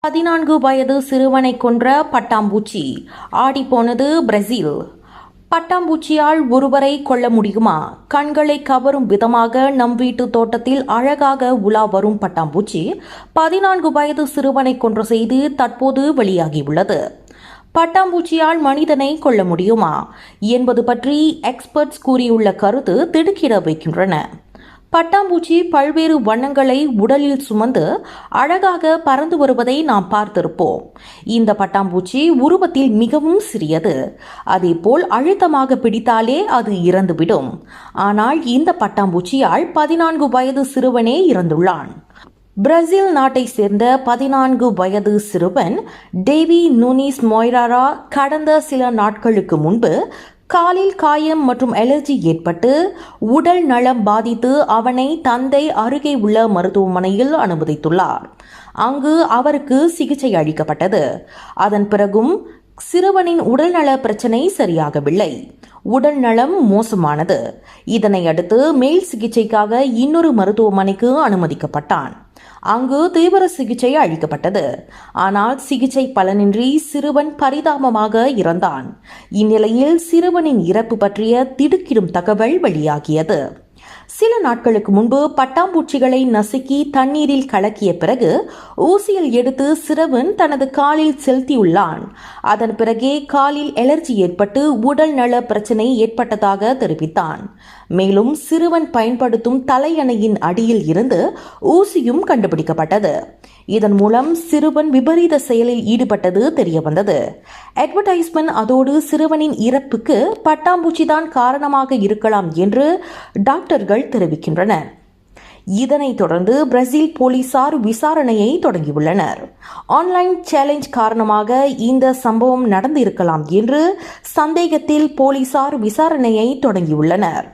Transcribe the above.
14 வயது சிறுவனை கொன்ற பட்டாம்பூச்சி ஆடிப்போனது பிரேசில். பட்டாம்பூச்சியால் ஒருவரை கொல்ல முடியுமா? கண்களை கவரும் விதமாக நம் வீட்டு தோட்டத்தில் அழகாக உலா வரும் பட்டாம்பூச்சி 14 வயது சிறுவனை கொன்ற செய்தி தற்போது வெளியாகியுள்ளது. பட்டாம்பூச்சியால் மனிதனை கொல்ல முடியுமா என்பது பற்றி எக்ஸ்பர்ட்ஸ் கூறியுள்ள கருத்து திடுக்கிட வைக்கின்றன. பட்டாம்பூச்சி பல்வேறு வண்ணங்களை உடலில் சுமந்து அழகாக பறந்து வருவதை நாம் பார்த்திருப்போம். இந்த பட்டாம்பூச்சி உருவத்தில் மிகவும் சிறியது. அதேபோல் அழுத்தமாக பிடித்தாலே அது இறந்துவிடும். ஆனால் இந்த பட்டாம்பூச்சியால் 14 வயது சிறுவனே இறந்துள்ளான். பிரேசில் நாட்டை சேர்ந்த 14 வயது சிறுவன் டேவி நூனிஸ் மொய்ராரா கடந்த சில நாட்களுக்கு முன்பு காலில் காயம் மற்றும் அலர்ஜி ஏற்பட்டு உடல் நலம் பாதித்து அவனை தந்தை அருகே உள்ள மருத்துவமனையில் அனுமதித்துள்ளார். அங்கு அவருக்கு சிகிச்சை அளிக்கப்பட்டது. அதன் பிறகும் சிறுவனின் உடல்நல பிரச்சனை சரியாகவில்லை. உடல் நலம் மோசமானது. இதனை அடுத்து மேல் சிகிச்சைக்காக இன்னொரு மருத்துவமனைக்கு அனுமதிக்கப்பட்டான். அங்கு தீவிர சிகிச்சை அளிக்கப்பட்டது. ஆனால் சிகிச்சை பலனின்றி சிறுவன் பரிதாபமாக இறந்தான். இந்நிலையில் சிறுவனின் இறப்பு பற்றிய திடுக்கிடும் தகவல் வெளியாகியது. சில நாட்களுக்கு முன்பு பட்டாம்பூச்சிகளை நசுக்கி தண்ணீரில் கலக்கிய பிறகு ஊசியில் எடுத்து சிறுவன் தனது காலில் செலுத்தியுள்ளான். அதன் பிறகே காலில் அலர்ஜி ஏற்பட்டு உடல் நல பிரச்சனை ஏற்பட்டதாக தெரிவித்தான். மேலும் சிறுவன் பயன்படுத்தும் தலையணையின் அடியில் இருந்து ஊசியும் கண்டுபிடிக்கப்பட்டது. இதன் மூலம் சிறுவன் விபரீத செயலில் ஈடுபட்டது தெரியவந்தது. அட்வர்டைஸ்மெண்ட் அதோடு சிறுவனின் இறப்புக்கு பட்டாம்பூச்சிதான் காரணமாக இருக்கலாம் என்று டாக்டர்கள் தெரிவிக்கின்றனர். இதனைத் தொடர்ந்து பிரேசில் போலீசார் விசாரணையை தொடங்கியுள்ளனர். ஆன்லைன் சேலஞ்ச் காரணமாக இந்த சம்பவம் நடந்திருக்கலாம் என்று சந்தேகத்தில் போலீசார் விசாரணையை தொடங்கியுள்ளனர்.